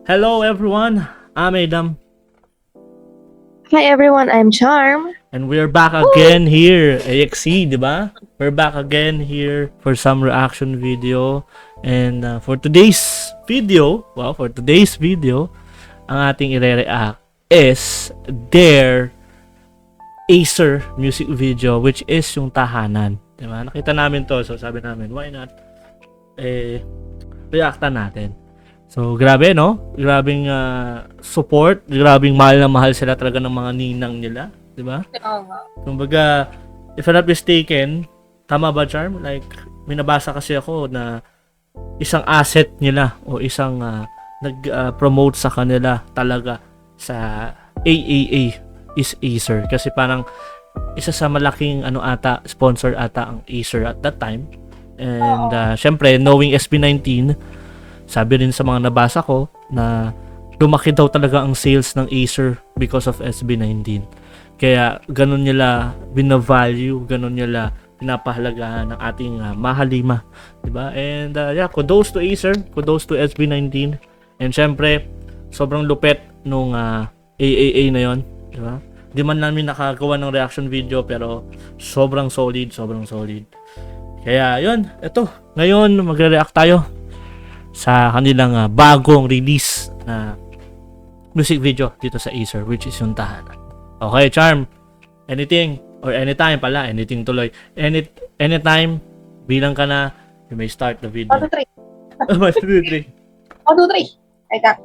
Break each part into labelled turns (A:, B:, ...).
A: Hello everyone, I'm Adam.
B: Hi everyone, I'm Charm.
A: And we're back again here, AXC, di ba? We're back again here for some reaction video. And for today's video, ang ating i-react is their Acer music video, which is yung Tahanan. Di ba? Nakita namin to, so sabi namin, why not? Reactan natin. So, grabe, no? Grabing support. Grabing mahal na mahal sila talaga ng mga ninang nila. Diba?
B: Oo nga.
A: Kumbaga, if I'm not mistaken, tama ba, Charm? Like, may nabasa kasi ako na isang asset nila o isang nag-promote sa kanila talaga sa AAA is Acer. Kasi parang isa sa malaking sponsor ata ang Acer at that time. And syempre, knowing SB19, sabi rin sa mga nabasa ko na lumaki daw talaga ang sales ng Acer because of SB19. Kaya ganun nila bina-value, ganun nila pinapahalagahan ng ating mahalima, 'di ba? And kudos to Acer, kudos to SB19. And syempre, sobrang lupet nung AAA na 'yon, 'di ba? Di man namin nakagawa ng reaction video pero sobrang solid. Kaya 'yun, eto, ngayon magre-react tayo sa kanilang bagong release na music video dito sa Acer, which is yung Tahanan. Okay, Charm, anything or anytime pala, anything tuloy. Anytime, bilang ka na, you may start the video.
B: 1,
A: 1,
B: 2, 3.
A: 2, 3.
B: 1, 2, 3. Like that.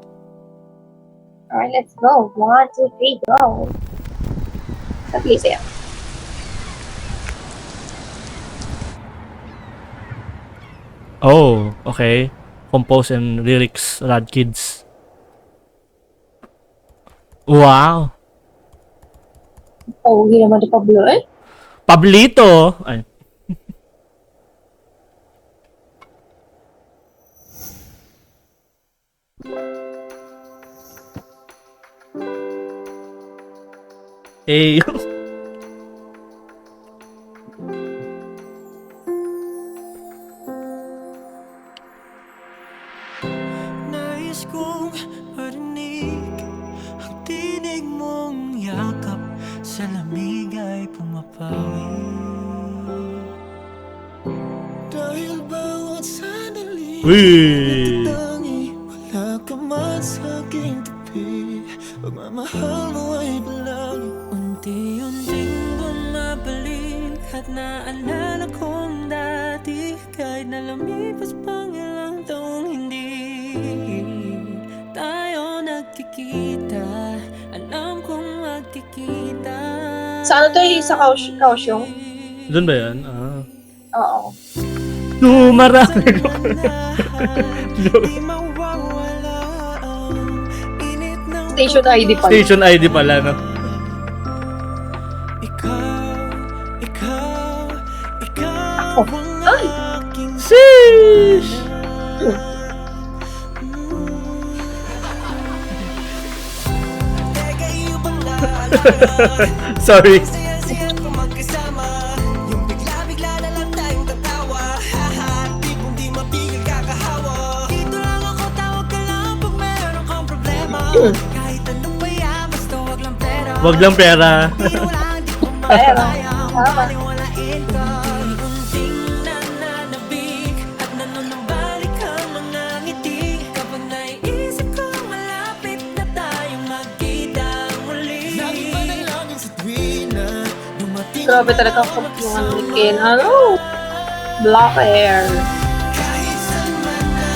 B: Alright, let's go. 1, 2, 3, go. At least, yeah.
A: Oh, okay. Compose and lyrics, Rad Kids. Wow.
B: Pogi naman ni Pablo eh.
A: Pablito. Ay. Eh.
C: Nais kong marinig ang tinig mong yakap, sa lamig ay pumapawi. Dahil bawat sandali natatangi, wala ka man sa aking tabi. Pagmamahal mo ay palagi unti-unting bumabalik, at naalala kong dati, kahit na lumipas pang ilang taong hindi tayo nagkikita, alam kong magkikita.
B: Sa ano to yung sa Kaohsiung?
A: Doon ba yan?
B: Oo.
A: No, marami.
C: Di mawawala ang init ng
B: Station ID pa.
A: Station ID pala, no?
C: Ikaw
B: Ay!
C: ang aking
A: Sheesh!
C: teka, iyo bang naalala?
A: Sorry.
C: Saya-saya kung magkasama, yung bigla-bigla na lang tayong tatawa. Haha, tipong di mapigil kakahawa. Dito lang ako, tawag ka lang pag meron kang problema. Kahit ano pa yan, basta wag lang pera.
A: Wag lang pera.
C: Biro lang, di ko
B: Pera.
C: makakayang
B: Tama.
C: paniwalain ka. Unting nananabik at nanonambalik ang mga ngiti, kapag naiisip kong malapit na tayong magkita muli. Lagi panalangin sa tuwina, dumating
B: Grabe talaga ang kapulungan ni Ken. Ano? Black hair.
C: kahit saan man na,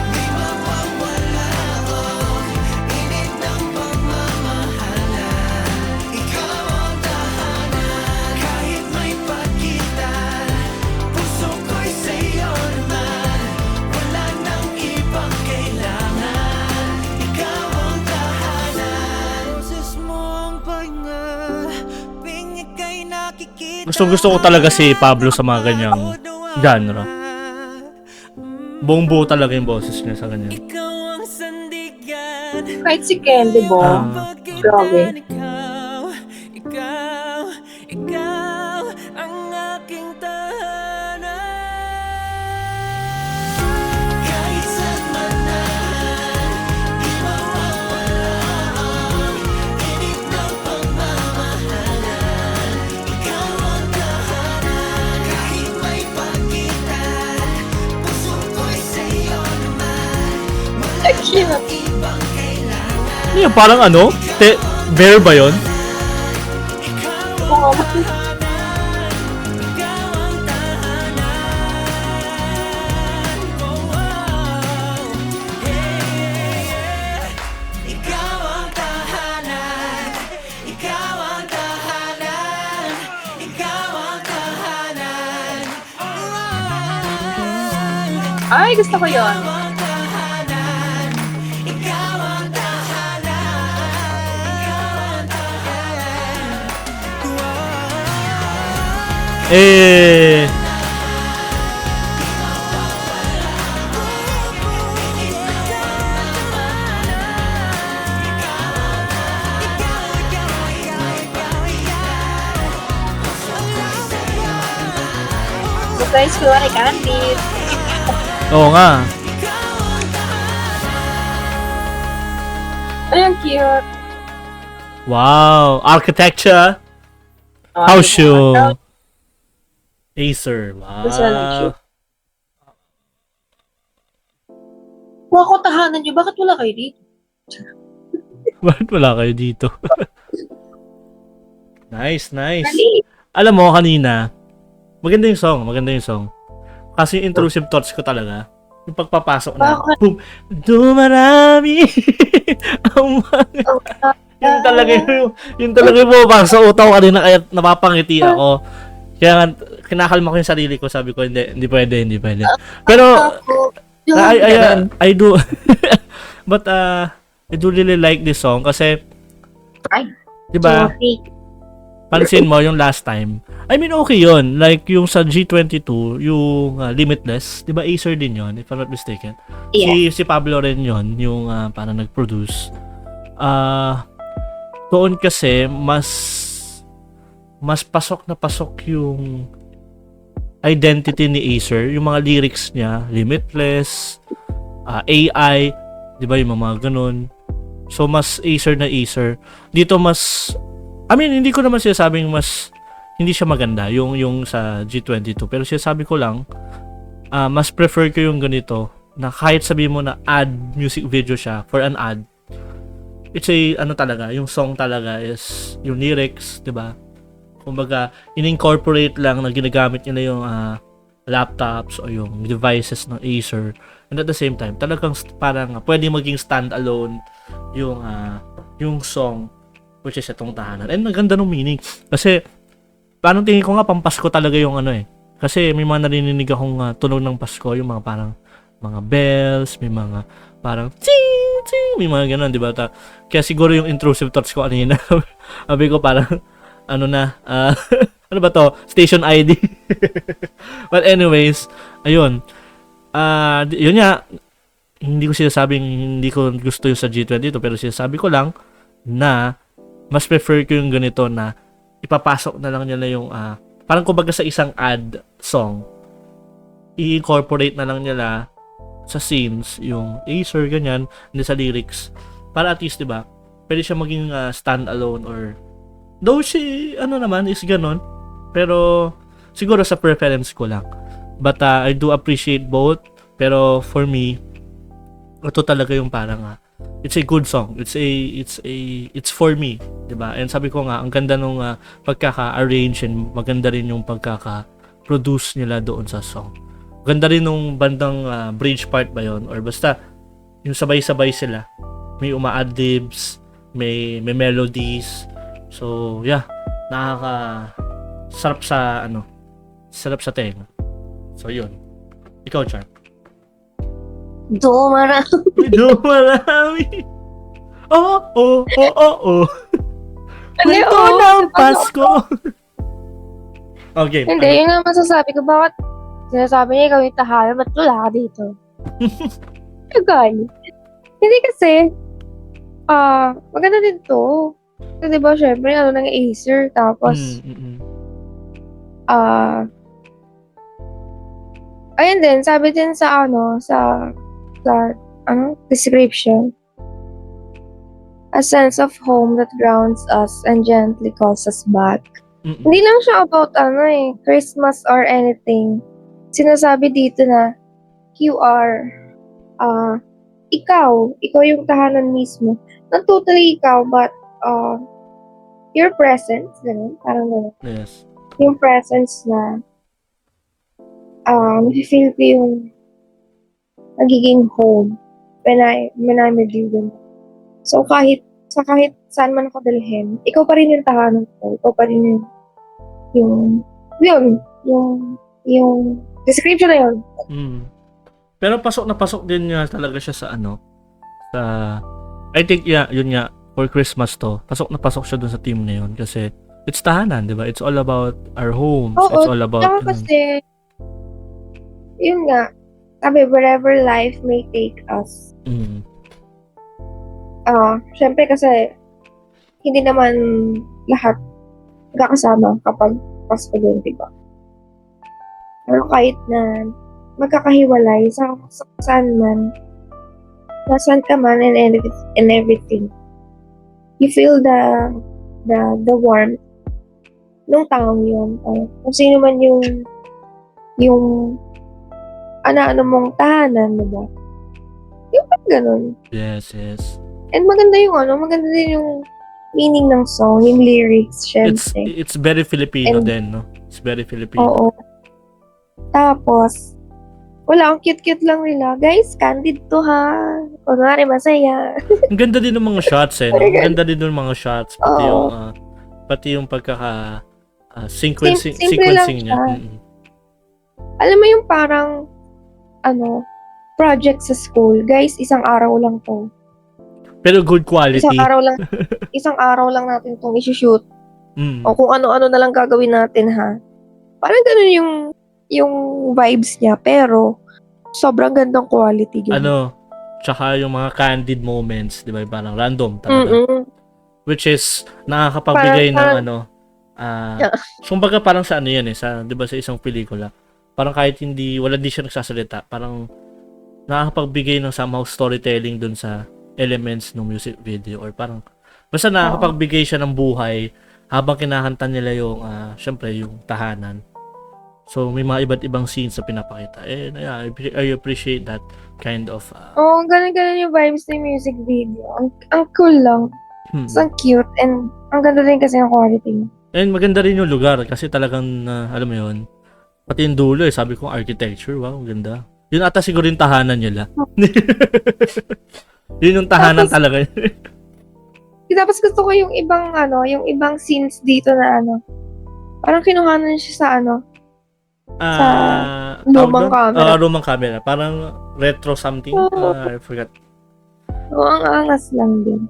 C: di mawawala ang init ng pagmamahalan. Ikaw ang tahanan, kahit may pagitan, puso ko'y sa'yo naman, wala nang ibang kailangan. Ikaw ang tahanan. Boses mo ang pahinga, tuwing ika'y nakikita.
A: Gusto ko talaga si Pablo sa mga ganyang genre. Buong buo talaga yung boses niya sa ganyan.
C: Ikaw ang sandigan,
B: Kahit si Ken, di ba? Grabe.
C: Ikaw ang aking tahanan. Kahit saan man na,
B: Ang cute.
A: Ano yun, parang ano? Bear ba yun?
B: Oo.
C: Ikaw ang tahanan, ikaw ang tahanan, ikaw ang tahanan.
B: Ay, gusto ko yun.
C: Ikaw ang tahanan, ikaw ang tahanan, ikaw ang tahanan.
A: Eh,
B: Guys, keluar ni Candy.
A: oo nga.
B: Ay, ang cute.
A: Wow, architecture. How sure? Acer.
B: That's really
A: Wow.
B: cute. Kuha ko tahanan nyo. Bakit wala kayo dito?
A: Bakit wala kayo dito? Nice.
B: Dali.
A: Alam mo, kanina, maganda yung song. Kasi yung intrusive thoughts ko talaga, yung pagpapasok na,
B: Bakit?
A: boom, dumarami ang mga, yun talaga yung bumabang sa utak ko kanina, kaya napapangiti ako. Kaya nga, kinakalma ko yung sarili ko, sabi ko, hindi pwede. Pero, I do, but, I do really like this song kasi,
B: Ay.
A: di ba, pansin mo yung last time. I mean, okay yun. Like, yung sa G22, yung Limitless, di ba Acer din yun, if I'm not mistaken?
B: Yeah.
A: Si Pablo rin yun, yung parang nag-produce. Doon kasi, mas pasok na pasok yung identity ni Acer. Yung mga lyrics niya, Limitless, AI, di ba yung mga ganun. So, mas Acer na Acer. Dito mas, I mean, hindi ko naman sinasabing mas hindi siya maganda yung sa G22, pero sinasabi ko lang mas prefer ko yung ganito na kahit sabihin mo na ad music video siya for an ad, it's a ano talaga, yung song talaga is yung lyrics, 'di ba? Kumbaga, in-incorporate lang na ginagamit nila yung laptops o yung devices ng Acer, and at the same time talagang parang pwede maging standalone yung song, which is itong tahanan. And maganda ng meaning. Kasi, parang tingin ko nga, pampasko talaga yung ano eh. Kasi may mga narinig akong tunog ng Pasko, yung mga parang, mga bells, may mga parang, ting, ting, may mga ganun, di ba? Kaya siguro yung intrusive thoughts ko kanina, sabi ko parang, ano na, ano ba to? Station ID. But anyways, ayun. Yun nga, hindi ko sinasabing hindi ko gusto yung sa G22, pero sinasabi ko lang na mas prefer ko yung ganito na ipapasok na lang nila yung parang kumbaga sa isang ad song, i-incorporate na lang nila sa scenes yung Acer ganyan, hindi sa lyrics, para at least, diba, pwede siya maging stand-alone, or though ano naman is ganon, pero siguro sa preference ko lang. But I do appreciate both, pero for me, ito talaga yung parang it's a good song. It's for me, 'di ba? And sabi ko nga, ang ganda nung pagkaka-arrange, and maganda rin yung pagkaka-produce nila doon sa song. Ganda rin nung bandang bridge part ba 'yon, or basta yung sabay-sabay sila. May uma-adlibs, may melodies. So, yeah, sarap sa tenga. So, yun. Ikaw, Char. Dumarami. Oh.
B: Hindi,
A: Kwento
B: oo.
A: ng Pasko. Okay.
B: Hindi, yun nga masasabi ko. Bakit sinasabi niya ikaw yung tahanan, ba't wala ka dito? Kagay. Hindi kasi, maganda din to. Kasi diba, syempre, ano nang Acer, tapos, ayun din, sabi din sa description, a sense of home that grounds us and gently calls us back. Hindi lang siya about Christmas or anything. Sinasabi dito na you are ikaw yung tahanan mismo. Not totally ikaw, but your presence, ganun, parang ganun.
A: Yes.
B: Yung presence na feel ko yung nagiging home when I'm with you. Ganun. So kahit saan man ako dalhin, ikaw pa rin yung tahanan ko. Ikaw pa rin yung description na yun.
A: Pero pasok na pasok din nga talaga siya sa I think yun nga, for Christmas to, pasok na pasok siya dun sa team na yun kasi it's tahanan, di ba? It's all about our homes.
B: Oo,
A: It's all about,
B: tsaka kasi, yun nga, sabi, wherever life may take us. Syempre kasi, hindi naman lahat magkakasama kapag Pasko din, di ba? Pero kahit na magkakahiwalay saan man, nasaan ka man and everything, you feel the warmth nung taong yun. Kung sino man yung ano mong tahanan, diba? Yung pag ganun.
A: yes.
B: And maganda din yung meaning ng song, yung lyrics, syempre.
A: It's very Filipino
B: And-
A: din, no? It's very Filipino.
B: Oo. Tapos, wala, ang cute-cute lang nila. Guys, candid to ha. Kunwari, masaya.
A: Ang ganda din ng mga shots eh. No? Ang ganda din ng mga shots.
B: Oo.
A: Pati yung pagkaka sequencing
B: Simple lang
A: niya.
B: siya. Alam mo yung parang, project sa school. Guys, isang araw lang to.
A: Pero good quality.
B: Isang araw lang natin itong isushoot.
A: Mm.
B: O kung ano-ano na lang gagawin natin ha. Parang ganun yung vibes niya. Pero, sobrang gandang quality. Ganun.
A: Tsaka yung mga candid moments, di ba? Parang random talaga. Which is, nakakapagbigay ng kumbaga parang sa yan eh, di ba sa isang pelikula. Parang kahit wala di siya nagsasalita, parang nakakapagbigay ng somehow storytelling dun sa elements ng music video or parang basta nakakapagbigay siya ng buhay habang kinakanta nila yung syempre yung tahanan. So may mga iba't ibang scenes na pinapakita. And I appreciate that kind of
B: ganun yung vibes ng music video. Ang cool lang. Ang cute and ang ganda din kasi ng quality.
A: And maganda rin yung lugar kasi talagang alam mo yun. Pati yung dulo sabi ko architecture, wow, ganda. Yun ata siguro yung tahanan nila. Yun yung tahanan talaga.
B: Tapos gusto ko yung ibang scenes dito na parang kinuhanan siya sa lumang camera.
A: Lumang camera. Parang retro something. I forgot.
B: Oo, ang angas lang din.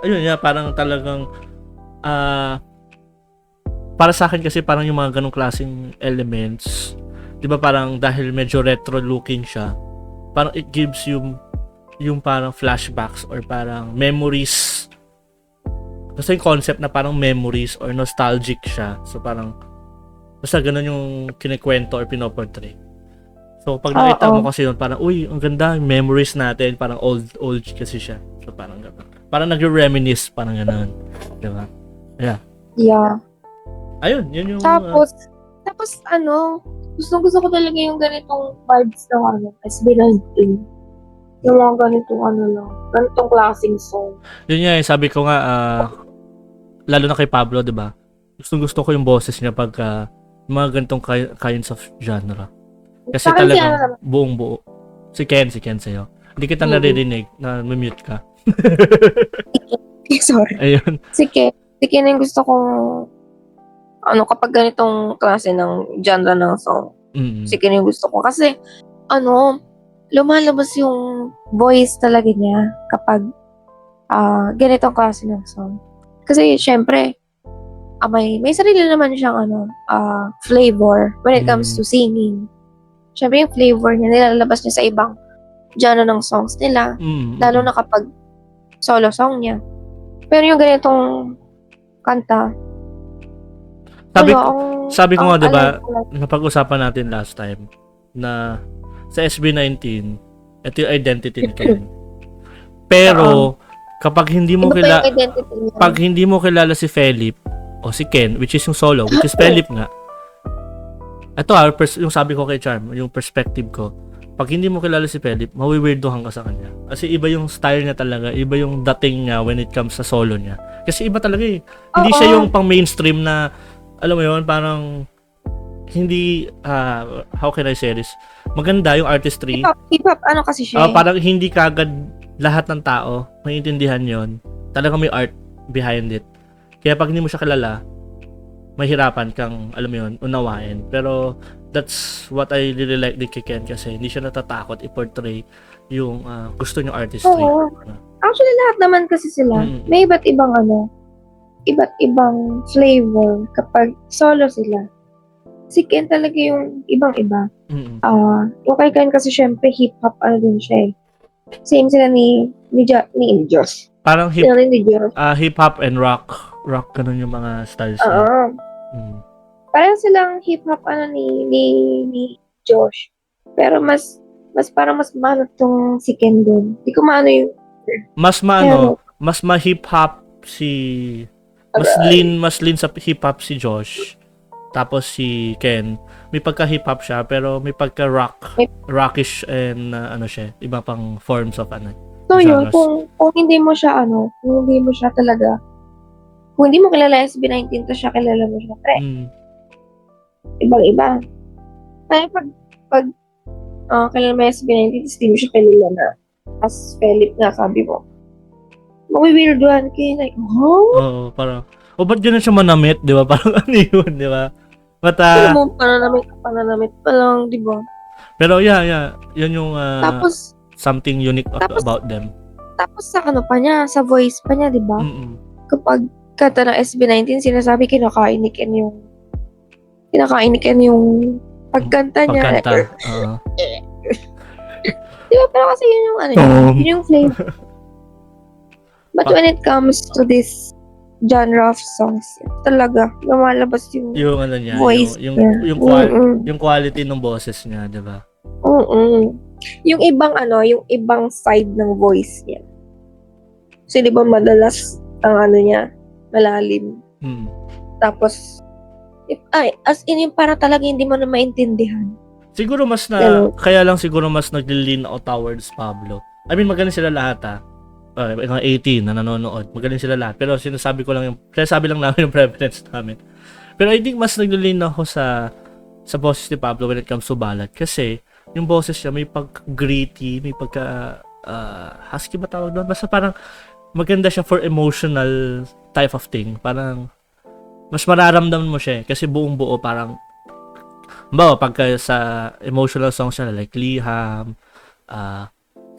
A: Ayun nga, parang talagang para sa akin kasi parang yung mga ganong klaseng elements, di ba parang dahil medyo retro looking siya, parang it gives you yung parang flashbacks or parang memories. Basta yung concept na parang memories or nostalgic siya. So parang basta ganun yung kinikwento or pinoportray. So pag nakita mo kasi yun, parang uy, ang ganda, memories natin, parang old kasi siya. So parang gano'n. Parang nagre-reminisce, parang gano'n. Di ba? Yeah. Ayun, yun yung...
B: Tapos gusto ko talaga yung ganitong vibes ng SB19. Yung mga ganitong klaseng song.
A: Yun nga, sabi ko nga, lalo na kay Pablo, di ba? Gusto ko yung boses niya pagka mga ganitong kinds of genre. Kasi talagang buong buo. Si Ken sa'yo. Hindi kita naririnig na mute ka.
B: Sorry.
A: Ayun.
B: Si Ken yung gusto kong kapag ganitong klase ng genre ng song. Si Ken yung gusto ko. Kasi, lumalabas yung voice talaga niya kapag ganitong klase ng song. Kasi, syempre, may sarili naman siyang flavor when it comes to singing. Syempre, yung flavor niya, nilalabas niya sa ibang genre ng songs nila. Lalo na kapag solo song niya. Pero yung ganitong kanta,
A: sabi ko nga, diba, napag-usapan natin last time na sa SB19, ito yung identity ni Ken. Pero, kapag hindi mo kilala si Philip o si Ken, which is yung solo, which is Philip nga, ito yung sabi ko kay Charm, yung perspective ko, pag hindi mo kilala si Philip, mawiweirdohan ka sa kanya. Kasi iba yung style niya talaga, iba yung dating niya when it comes sa solo niya. Kasi iba talaga eh. Hindi siya yung pang mainstream na, alam mo yun, parang hindi, how can I say this? Maganda yung artistry.
B: Hip-hop, ano kasi siya eh.
A: Parang hindi kagad lahat ng tao maintindihan yon. Talagang may art behind it. Kaya pag hindi mo siya kilala, mahirapan kang, alam mo yun, unawain. Pero that's what I really like kay Ken kasi hindi siya natatakot i-portray yung gusto niyong artistry.
B: Oo. Actually, lahat naman kasi sila. May iba't ibang flavor kapag solo sila. Si Ken talaga yung ibang-iba. Yung kay Ken kasi syempre hip-hop ano din siya eh. Same sila ni Josh.
A: Parang
B: Sila rin ni Josh.
A: hip-hop and rock. Rock, ganun yung mga styles niya.
B: Oo. Parang silang hip-hop ano ni Josh. Pero mas parang mas maano tong si Ken dun. Di ko maano yung
A: Mas ma-hip-hop mas lean sa hip-hop si Josh. Tapos si Ken, may pagka-hip-hop siya, pero may pagka-rockish and ano siya, iba pang forms of ano.
B: So yun,
A: genres.
B: kung hindi mo siya talaga, kung hindi mo kilala yung SB19, to siya kilala mo siya, pre, ibang-iba. Kaya pag kilala mo yung SB19, tapos hindi mo siya kilala na, as Philip nga sabi mo, mawiwirdohan kayo, like,
A: Oo, parang, ba't ganun siya manamit, di ba? Parang ano yun, di ba? But,
B: Alam mo, pananamit pa lang, di ba?
A: pero yeah, yun yung
B: Tapos,
A: something unique about them.
B: Tapos sa ano pa niya, sa voice pa niya, di ba? Kapag kanta ng SB19, sinasabi kinakain ni Ken yung pagkanta niya.
A: Pagkanta.
B: Di ba? Pero kasi yun yung yun yung flavor. But when it comes to this genre of songs, talaga, lumalabas yung
A: Yung ano niya,
B: voice
A: yung
B: niya.
A: yung quality ng boses niya, di ba?
B: Yung ibang side ng voice niya. Kasi di ba madalas ang ano niya, malalim. Tapos, as in yung para talaga hindi mo na maintindihan.
A: Siguro kaya lang siguro mas nag-lean ako towards Pablo. I mean, magaling sila lahat mga 18 na nanonood. Magaling sila lahat. Pero sinasabi lang namin yung preference namin. Pero I think mas nag-lean ako sa boses ni Pablo when it comes to ballad. Kasi, yung boses niya may pagka-gritty, may husky ba tawag doon? Basta parang maganda siya for emotional type of thing. Parang mas mararamdaman mo siya kasi buong buo parang pagka sa emotional songs siya like Liham,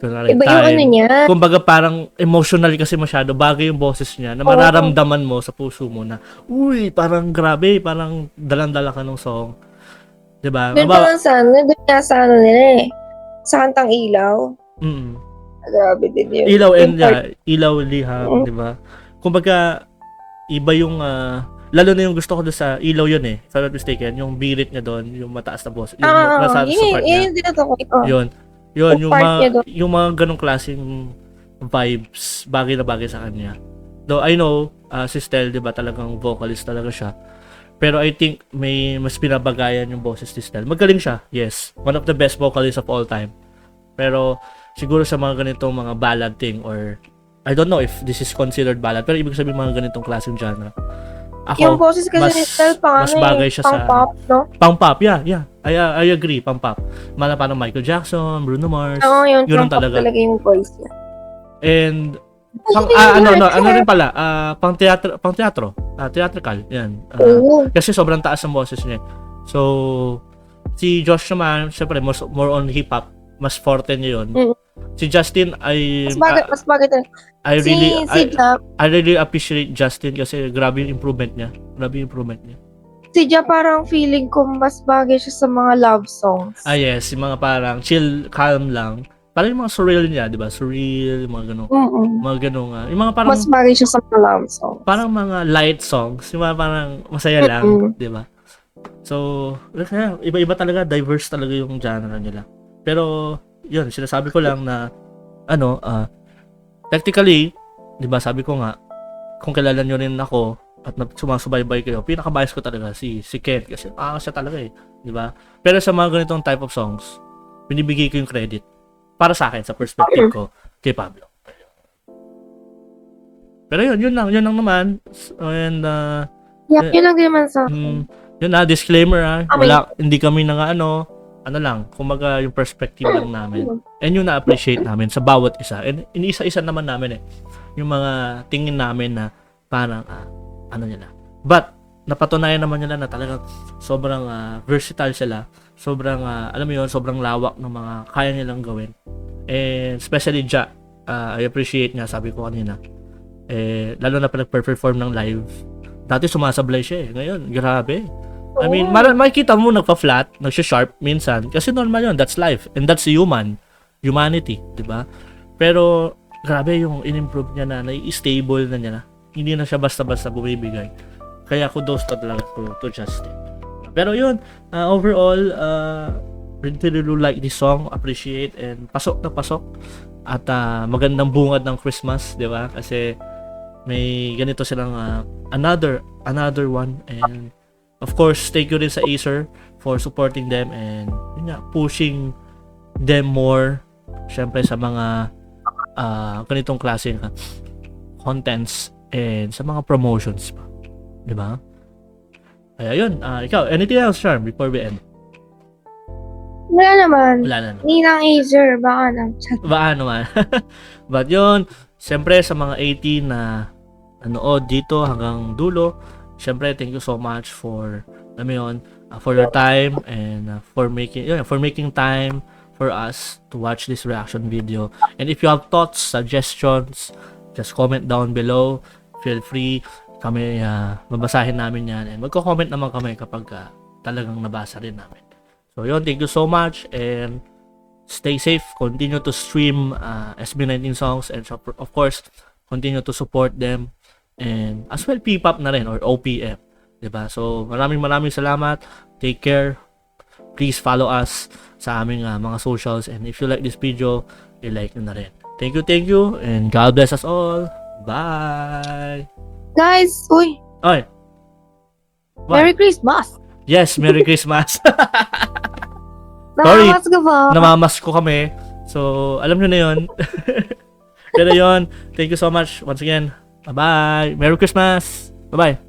B: Iba yung ano niya.
A: Kumbaga parang emotional kasi masyado bagay yung boses niya na mararamdaman mo sa puso mo na uy, parang grabe, parang dalang-dala ka ng song. 'Di ba?
B: Doon pa lang sa ano nila eh. Sa kantang Ilaw. Grabe din yun.
A: Ilaw Liham, 'di ba? Kumbaga iba yung lalo na yung gusto ko doon sa Ilaw yun eh. If I'm not mistaken, yung birit niya doon, yung mataas na boses. Yung nasa part niya.
B: Yun din ako.
A: Yun, yung mga ganong klaseng vibes, bagay na bagay sa kanya. Though I know, si Stel, 'di ba, talagang vocalist talaga siya. Pero I think may mas pinabagayan yung boses ni Stel. Magaling siya, yes. One of the best vocalists of all time. Pero siguro sa mga ganitong mga ballad thing or I don't know if this is considered ballad, pero ibig sabihin mga ganitong klaseng genre. Ako,
B: yung boses kasi ni Stel
A: mas bagay siya sa
B: pop, no?
A: Pang-pop, yeah. I agree, pang-pop. Parang Michael Jackson, Bruno Mars.
B: Oo, yun
A: talaga
B: yung voice niya.
A: And ano rin pala, pang-teatro, theatrical, yan. Kasi sobrang taas ang boses niya. So, si Josh naman, syempre, more on hip-hop, mas forte niya yun. Si Justin,
B: mas bagay talaga.
A: I really appreciate Justin kasi grabe yung improvement niya.
B: Si Ja parang feeling ko mas bagay siya sa mga love songs.
A: Yes, yung mga parang chill, calm lang. Parang yung mga surreal niya, di ba? Surreal, yung mga ganun. Mga ganun nga. Yung mga parang,
B: mas bagay siya sa mga love songs.
A: Parang mga light songs. Yung mga parang masaya lang, di ba? So, iba-iba talaga, diverse talaga yung genre nila. Pero, yun, sinasabi ko lang na, technically, di ba, sabi ko nga, kung kilala nyo rin ako, at sumasubaybay kayo, pinaka-bias ko talaga si Ken kasi siya talaga eh, di ba? Pero sa mga ganitong type of songs, binibigay ko yung credit. Para sa akin, sa perspective ko, kay Pablo. Pero yun lang naman. And,
B: Yun lang din naman sa akin.
A: yun disclaimer
B: Amin.
A: hindi kami ano lang, kumaga yung perspective lang namin. And yung na-appreciate namin sa bawat isa. And iniisa-isa naman namin yung mga tingin namin na parang, ano nila. But, napatunayan naman nila na talagang sobrang versatile sila. Sobrang, alam mo yun, sobrang lawak ng mga kaya nilang gawin. And especially Ja, I appreciate nga, sabi ko kanina. Lalo na pa nag-perform ng live. Dati sumasablay siya Ngayon, grabe. I mean, makikita mo nagpa-flat, nagsha-sharp minsan. Kasi normal yun, that's life. And that's humanity, di ba? Pero, grabe yung in-improve niya na, stable na niya na. Hindi na siya basta-basta bumibigay. Kaya kudos to talaga to Justin. Pero yun, overall, really like this song, appreciate, and pasok na pasok. At magandang bungad ng Christmas, di ba? Kasi may ganito silang another one. And of course, thank you rin sa Acer for supporting them and yun nga, pushing them more. Syempre sa mga ganitong klaseng contents and sa mga promotions pa. Di ba? Kaya yun, ikaw, anything else, Charm, before we end?
B: Wala naman.
A: Wala na.
B: Hindi nang Acer, baka na.
A: Baka naman. But yun, syempre sa mga 18 na nanood dito hanggang dulo, syempre thank you so much for for your time and for making time for us to watch this reaction video. And if you have thoughts, suggestions, just comment down below. Feel free, kami mabasahin namin yan and magko-comment naman kami kapag talagang nabasa rin namin. So yun, thank you so much and stay safe, continue to stream SB19 songs and of course continue to support them and as well P-pop na rin or OPM, 'di ba? So maraming salamat, take care, please follow us sa aming mga socials and if you like this video, i-like nyo na rin. Thank you and God bless us all. Bye.
B: Guys, uy,
A: Oy. What?
B: Merry Christmas!
A: Yes, Merry Christmas. Sorry.
B: Nakamas ka ba?
A: Namamas ko kami. So, alam nyo na yun. Pero yun, thank you so much once again. Bye-bye. Merry Christmas. Bye-bye.